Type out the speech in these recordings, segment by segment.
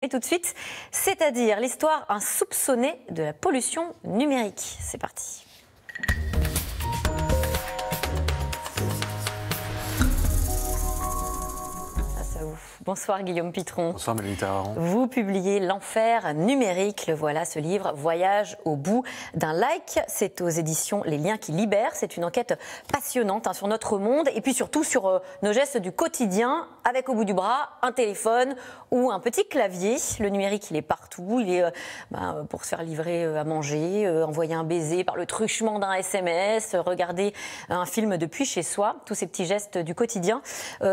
Et tout de suite, c'est-à-dire l'histoire insoupçonnée de la pollution numérique. C'est parti. Bonsoir Guillaume Pitron. Bonsoir Mélanie Tarraron. Vous publiez L'Enfer numérique, le voilà ce livre, Voyage au bout d'un like. C'est aux éditions Les Liens qui libèrent. C'est une enquête passionnante sur notre monde et puis surtout sur nos gestes du quotidien avec au bout du bras un téléphone ou un petit clavier. Le numérique, il est partout. Il est pour se faire livrer à manger, envoyer un baiser par le truchement d'un SMS, regarder un film depuis chez soi. Tous ces petits gestes du quotidien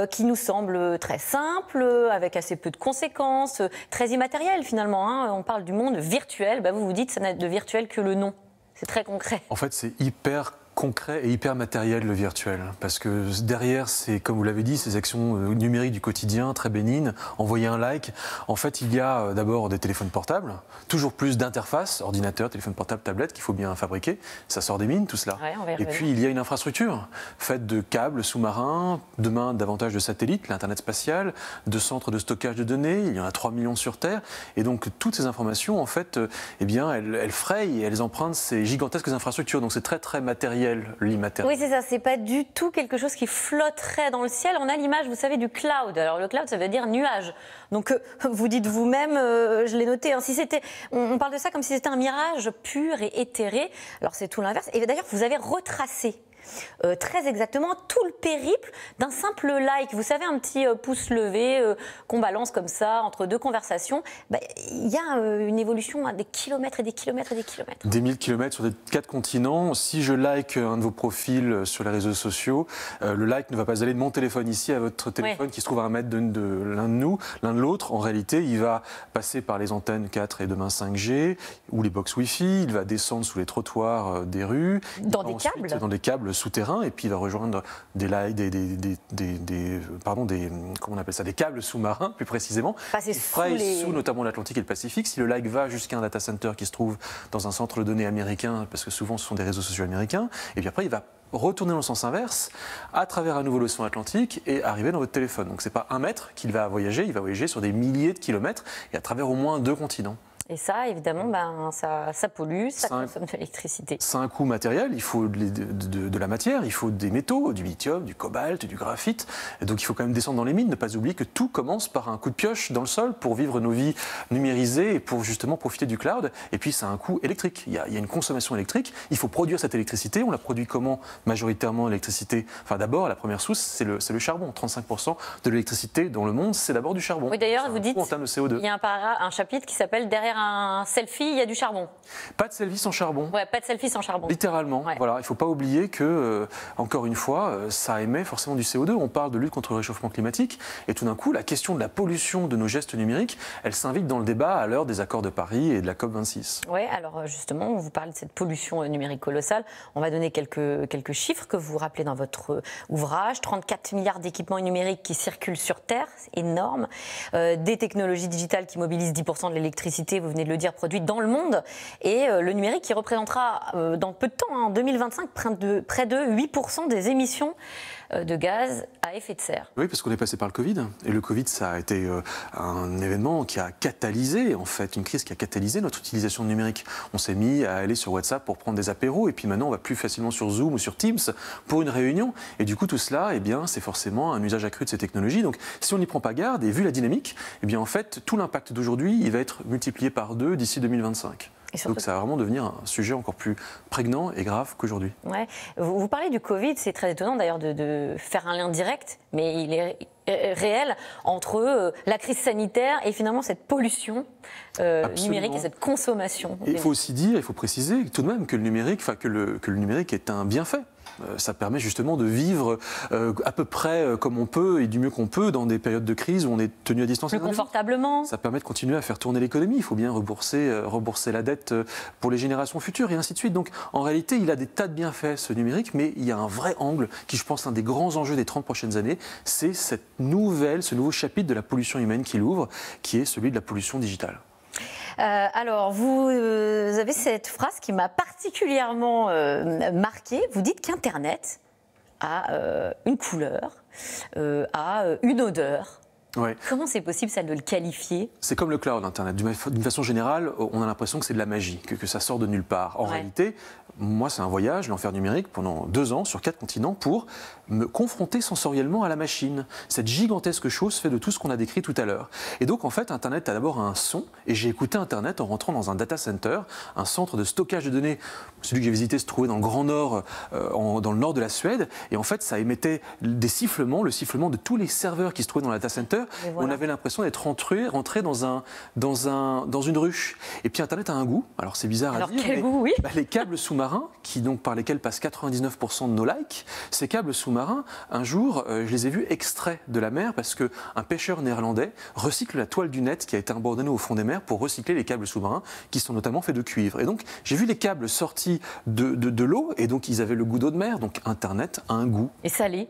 qui nous semblent très simples, avec assez peu de conséquences, très immatériel finalement. On parle du monde virtuel. Vous vous dites ça n'a de virtuel que le nom. C'est très concret. En fait, c'est hyper concret et hyper matériel le virtuel, parce que derrière, c'est comme vous l'avez dit, ces actions numériques du quotidien très bénignes, envoyer un like. En fait, il y a d'abord des téléphones portables, toujours plus d'interfaces, ordinateur, téléphone portable, tablette qu'il faut bien fabriquer. Ça sort des mines tout cela. Ouais, et puis il y a une infrastructure faite de câbles sous-marins, demain davantage de satellites, l'internet spatial, de centres de stockage de données. Il y en a 3 millions sur Terre, et donc toutes ces informations, en fait, elles frayent et elles empruntent ces gigantesques infrastructures. Donc c'est très très matériel. Oui, c'est ça, c'est pas du tout quelque chose qui flotterait dans le ciel. On a l'image, vous savez, du cloud. Alors le cloud, ça veut dire nuage. Donc vous dites vous-même, je l'ai noté, si c'était, on parle de ça comme si c'était un mirage pur et éthéré. Alors c'est tout l'inverse. Et d'ailleurs, vous avez retracé très exactement tout le périple d'un simple like. Vous savez, un petit pouce levé qu'on balance comme ça entre deux conversations. Il y a une évolution à des kilomètres et des kilomètres et des kilomètres. Des 1000 kilomètres sur 4 continents. Si je like un de vos profils sur les réseaux sociaux, le like ne va pas aller de mon téléphone ici à votre téléphone qui se trouve à 1 mètre de l'un de nous, l'un de l'autre. En réalité, il va passer par les antennes 4 et demain 5G ou les box Wi-Fi. Il va descendre sous les trottoirs des rues. Dans des câbles. Dans des câbles souterrains, et puis il va rejoindre des câbles sous-marins plus précisément. Sous notamment l'Atlantique et le Pacifique. Si le like va jusqu'à un data center qui se trouve dans un centre de données américain, parce que souvent ce sont des réseaux sociaux américains, et puis après il va retourner dans le sens inverse, à travers à nouveau l'océan Atlantique et arriver dans votre téléphone. Donc c'est pas 1 mètre qu'il va voyager, il va voyager sur des milliers de kilomètres et à travers au moins 2 continents. Et ça, évidemment, ça pollue, ça consomme de l'électricité. C'est un coût matériel, il faut de la matière, il faut des métaux, du lithium, du cobalt, du graphite. Et donc il faut quand même descendre dans les mines, ne pas oublier que tout commence par un coup de pioche dans le sol pour vivre nos vies numérisées et pour justement profiter du cloud. Et puis c'est un coût électrique, il y a une consommation électrique, il faut produire cette électricité. On la produit comment? Majoritairement l'électricité. Enfin d'abord, la première source, c'est le charbon. 35% de l'électricité dans le monde, c'est d'abord du charbon. Oui, d'ailleurs, vous dites, en termes de CO2. Il y a un chapitre qui s'appelle Derrière un selfie, il y a du charbon. Pas de selfie sans charbon. Ouais, pas de selfie sans charbon. Littéralement. Ouais. Voilà, il ne faut pas oublier que, encore une fois, ça émet forcément du CO2. On parle de lutte contre le réchauffement climatique. Et tout d'un coup, la question de la pollution de nos gestes numériques, elle s'invite dans le débat à l'heure des accords de Paris et de la COP26. Oui, alors justement, vous parlez de cette pollution numérique colossale. On va donner quelques chiffres que vous rappelez dans votre ouvrage. 34 milliards d'équipements numériques qui circulent sur Terre, c'est énorme. Des technologies digitales qui mobilisent 10% de l'électricité, vous venez de le dire, produite dans le monde. Et le numérique qui représentera dans peu de temps, en 2025, près de 8% des émissions de gaz à effet de serre. Oui, parce qu'on est passé par le Covid. Et le Covid, ça a été un événement qui a catalysé, en fait, une crise qui a catalysé notre utilisation numérique. On s'est mis à aller sur WhatsApp pour prendre des apéros. Et puis maintenant, on va plus facilement sur Zoom ou sur Teams pour une réunion. Et du coup, tout cela, c'est forcément un usage accru de ces technologies. Donc, si on n'y prend pas garde, et vu la dynamique, en fait, tout l'impact d'aujourd'hui, il va être multiplié par 2 d'ici 2025. Donc ça va vraiment devenir un sujet encore plus prégnant et grave qu'aujourd'hui. Ouais. Vous parlez du Covid, c'est très étonnant d'ailleurs de faire un lien direct, mais il est réel entre la crise sanitaire et finalement cette pollution numérique et cette consommation. Et il faut aussi dire, il faut préciser tout de même que le numérique est un bienfait. Ça permet justement de vivre à peu près comme on peut et du mieux qu'on peut dans des périodes de crise où on est tenu à distance. Plus confortablement. Ça permet de continuer à faire tourner l'économie. Il faut bien rembourser la dette pour les générations futures et ainsi de suite. Donc en réalité, il a des tas de bienfaits ce numérique, mais il y a un vrai angle qui, je pense, un des grands enjeux des 30 prochaines années, c'est ce nouveau chapitre de la pollution humaine qu'il ouvre, qui est celui de la pollution digitale. Alors, vous avez cette phrase qui m'a particulièrement marquée. Vous dites qu'Internet a une couleur, a une odeur, Ouais. Comment c'est possible, ça, de le qualifier? C'est comme le cloud Internet. D'une façon générale, on a l'impression que c'est de la magie, que ça sort de nulle part. En réalité, moi, c'est un voyage, l'enfer numérique, pendant 2 ans, sur 4 continents, pour me confronter sensoriellement à la machine. Cette gigantesque chose fait de tout ce qu'on a décrit tout à l'heure. Et donc, en fait, Internet a d'abord un son, et j'ai écouté Internet en rentrant dans un data center, un centre de stockage de données. Celui que j'ai visité se trouvait dans le Grand Nord, dans le nord de la Suède, et en fait, ça émettait des sifflements, le sifflement de tous les serveurs qui se trouvaient dans le data center. Voilà. On avait l'impression d'être rentré dans une ruche. Et puis Internet a un goût, alors c'est bizarre à dire, quel goût, oui. Les câbles sous-marins, par lesquels passent 99% de nos likes, ces câbles sous-marins, un jour, je les ai vus extraits de la mer parce qu'un pêcheur néerlandais recycle la toile du net qui a été abandonnée au fond des mers pour recycler les câbles sous-marins qui sont notamment faits de cuivre. Et donc j'ai vu les câbles sortis de l'eau et donc ils avaient le goût d'eau de mer, donc Internet a un goût. Et salé.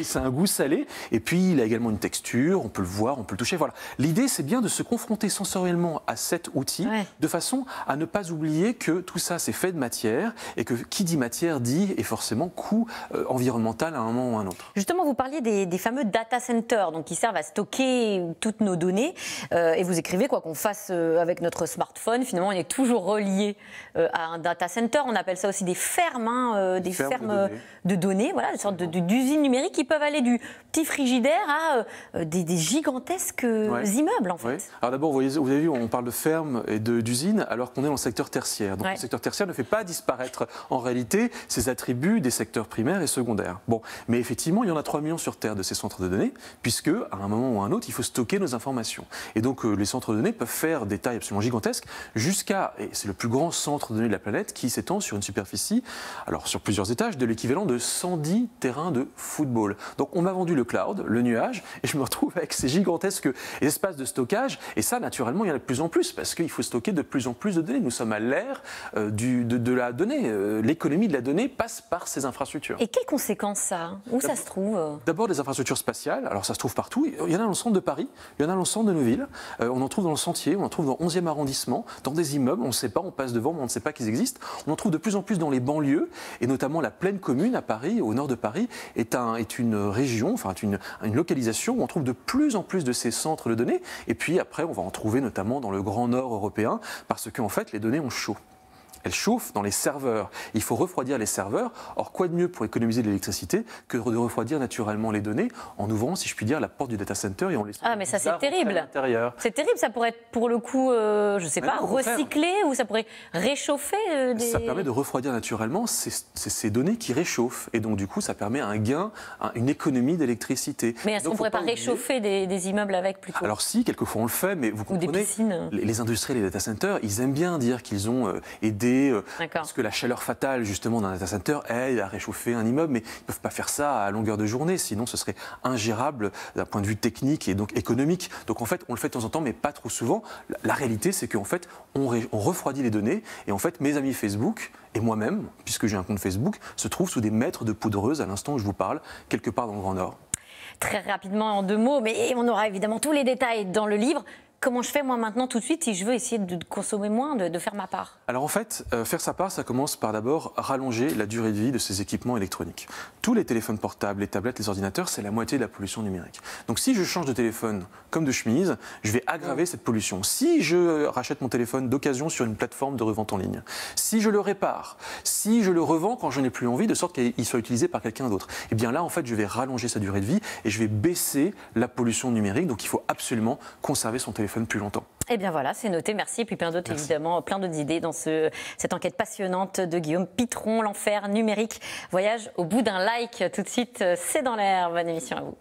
C'est un goût salé, et puis il a également une texture, on peut le voir, on peut le toucher. Voilà. L'idée, c'est bien de se confronter sensoriellement à cet outil, de façon à ne pas oublier que tout ça, c'est fait de matière, et que qui dit matière dit, et forcément, coût environnemental à un moment ou à un autre. Justement, vous parliez des fameux data centers, donc qui servent à stocker toutes nos données, et vous écrivez, quoi qu'on fasse avec notre smartphone, finalement, on est toujours relié à un data center. On appelle ça aussi des fermes, des fermes de données, voilà, des sortes d'usines numériques qui peuvent aller du petit frigidaire à des gigantesques immeubles, en fait. Ouais. Alors d'abord, vous avez vu, on parle de fermes et d'usines alors qu'on est dans le secteur tertiaire. Donc le secteur tertiaire ne fait pas disparaître en réalité ses attributs des secteurs primaires et secondaires. Bon, mais effectivement, il y en a 3 millions sur Terre de ces centres de données, puisque à un moment ou à un autre, il faut stocker nos informations. Et donc les centres de données peuvent faire des tailles absolument gigantesques jusqu'à, et c'est le plus grand centre de données de la planète qui s'étend sur une superficie, alors sur plusieurs étages, de l'équivalent de 110 terrains de football. Donc on m'a vendu le cloud, le nuage, et je me retrouve avec ces gigantesques espaces de stockage. Et ça, naturellement, il y en a de plus en plus, parce qu'il faut stocker de plus en plus de données. Nous sommes à l'ère de la donnée. L'économie de la donnée passe par ces infrastructures. Et quelles conséquences ça? Où ça se trouve? D'abord des infrastructures spatiales. Alors ça se trouve partout. Il y en a dans le centre de Paris, il y en a dans le centre de nos villes. On en trouve dans le Sentier, on en trouve dans le 11e arrondissement, dans des immeubles, on ne sait pas, on passe devant, mais on ne sait pas qu'ils existent. On en trouve de plus en plus dans les banlieues, et notamment la Plaine Commune à Paris, au nord de Paris, est une région, enfin une localisation où on trouve de plus en plus de ces centres de données. Et puis après, on va en trouver notamment dans le Grand Nord européen, parce qu'en fait, les données ont chaud. Elles chauffent dans les serveurs. Il faut refroidir les serveurs. Or, quoi de mieux pour économiser de l'électricité que de refroidir naturellement les données en ouvrant, si je puis dire, la porte du data center et en laissant. Ah, mais ça, c'est terrible. C'est terrible. Ça pourrait être, pour le coup, je ne sais pas, recyclé, ou ça pourrait réchauffer Ça permet de refroidir naturellement ces données qui réchauffent. Et donc, du coup, ça permet un gain, une économie d'électricité. Mais est-ce qu'on ne pourrait pas réchauffer des immeubles avec plutôt? Alors, si, quelquefois on le fait, mais vous comprenez. Ou des piscines. Les industriels et les data centers, ils aiment bien dire qu'ils ont aidé. Parce que la chaleur fatale justement d'un data center aide à réchauffer un immeuble, mais ils ne peuvent pas faire ça à longueur de journée, sinon ce serait ingérable d'un point de vue technique et donc économique. Donc en fait, on le fait de temps en temps, mais pas trop souvent. La réalité, c'est qu'en fait, on refroidit les données, et en fait, mes amis Facebook et moi-même, puisque j'ai un compte Facebook, se trouvent sous des mètres de poudreuse à l'instant où je vous parle, quelque part dans le Grand Nord. Très rapidement, en 2 mots, mais on aura évidemment tous les détails dans le livre. Comment je fais moi maintenant tout de suite si je veux essayer de consommer moins, de faire ma part? Alors en fait, faire sa part, ça commence par d'abord rallonger la durée de vie de ces équipements électroniques. Tous les téléphones portables, les tablettes, les ordinateurs, c'est la moitié de la pollution numérique. Donc si je change de téléphone comme de chemise, je vais aggraver cette pollution. Si je rachète mon téléphone d'occasion sur une plateforme de revente en ligne, si je le répare, si je le revends quand je n'ai plus envie, de sorte qu'il soit utilisé par quelqu'un d'autre, et bien là en fait je vais rallonger sa durée de vie et je vais baisser la pollution numérique. Donc il faut absolument conserver son téléphone plus longtemps. Eh bien voilà, c'est noté, merci. Et puis plein d'autres, évidemment, plein d'autres idées dans cette enquête passionnante de Guillaume Pitron, l'enfer numérique. Voyage au bout d'un like. Tout de suite, c'est dans l'air. Bonne émission à vous.